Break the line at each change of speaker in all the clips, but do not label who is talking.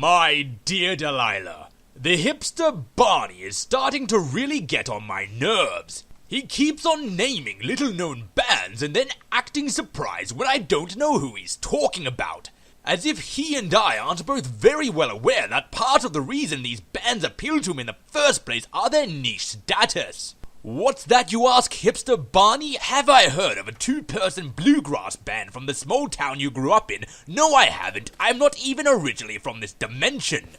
My dear Delilah, the hipster Barney is starting to really get on my nerves. He keeps on naming little-known bands and then acting surprised when I don't know who he's talking about. As if he and I aren't both very well aware that part of the reason these bands appeal to him in the first place are their niche status. What's that, you ask, hipster Barney? Have I heard of a two-person bluegrass band from the small town you grew up in? No, I haven't. I'm not even originally from this dimension.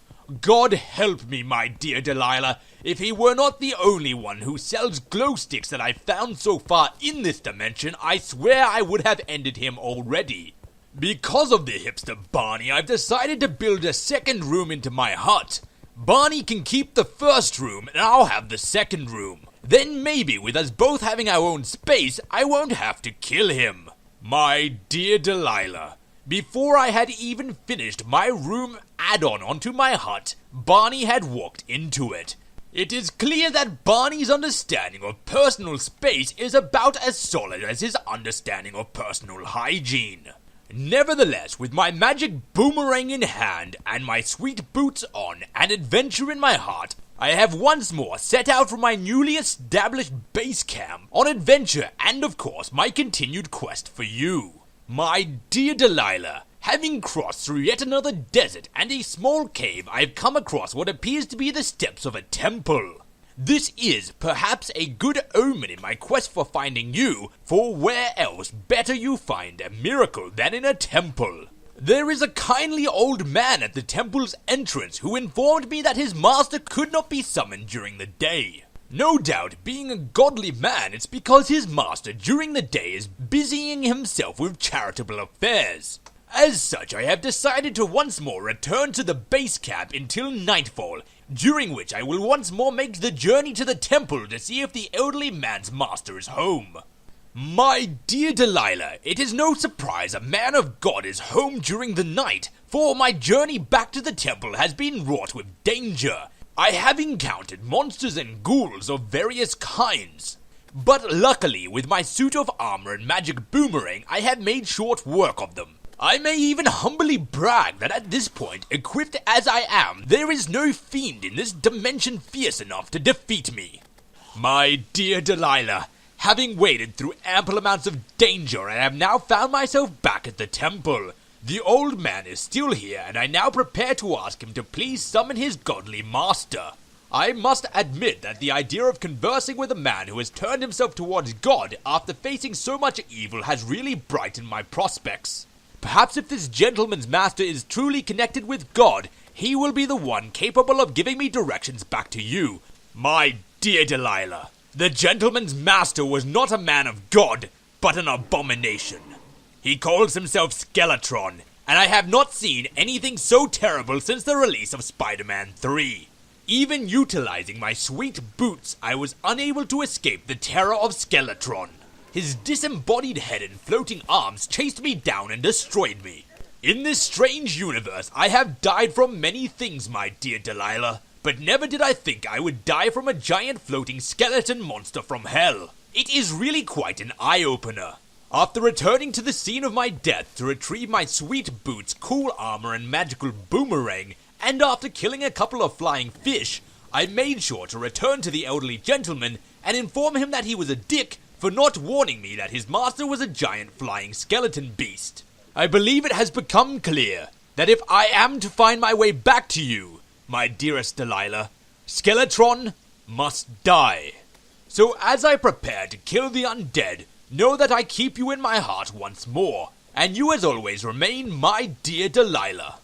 God help me, my dear Delilah, if he were not the only one who sells glow sticks that I've found so far in this dimension, I swear I would have ended him already. Because of the hipster Barney, I've decided to build a second room into my hut. Barney can keep the first room, and I'll have the second room. Then maybe with us both having our own space, I won't have to kill him. My dear Delilah, before I had even finished my room add-on onto my hut, Barney had walked into it. It is clear that Barney's understanding of personal space is about as solid as his understanding of personal hygiene. Nevertheless, with my magic boomerang in hand and my sweet boots on and adventure in my heart, I have once more set out from my newly established base camp on adventure and, of course, my continued quest for you. My dear Delilah, having crossed through yet another desert and a small cave, I have come across what appears to be the steps of a temple. This is perhaps a good omen in my quest for finding you, for where else better you find a miracle than in a temple? There is a kindly old man at the temple's entrance who informed me that his master could not be summoned during the day. No doubt, being a godly man, it's because his master during the day is busying himself with charitable affairs. As such, I have decided to once more return to the base camp until nightfall, during which I will once more make the journey to the temple to see if the elderly man's master is home. My dear Delilah, it is no surprise a man of God is home during the night, for my journey back to the temple has been wrought with danger. I have encountered monsters and ghouls of various kinds, but luckily with my suit of armor and magic boomerang I have made short work of them. I may even humbly brag that at this point, equipped as I am, there is no fiend in this dimension fierce enough to defeat me. My dear Delilah, having waded through ample amounts of danger, I have now found myself back at the temple. The old man is still here, and I now prepare to ask him to please summon his godly master. I must admit that the idea of conversing with a man who has turned himself towards God after facing so much evil has really brightened my prospects. Perhaps if this gentleman's master is truly connected with God, he will be the one capable of giving me directions back to you. My dear Delilah, the gentleman's master was not a man of God, but an abomination. He calls himself Skeletron, and I have not seen anything so terrible since the release of Spider-Man 3. Even utilizing my sweet boots, I was unable to escape the terror of Skeletron. His disembodied head and floating arms chased me down and destroyed me. In this strange universe, I have died from many things, my dear Delilah, but never did I think I would die from a giant floating skeleton monster from hell. It is really quite an eye-opener. After returning to the scene of my death to retrieve my sweet boots, cool armor, and magical boomerang, and after killing a couple of flying fish, I made sure to return to the elderly gentleman and inform him that he was a dick for not warning me that his master was a giant flying skeleton beast. I believe it has become clear that if I am to find my way back to you, my dearest Delilah, Skeletron must die. So as I prepare to kill the undead, know that I keep you in my heart once more, and you as always remain my dear Delilah.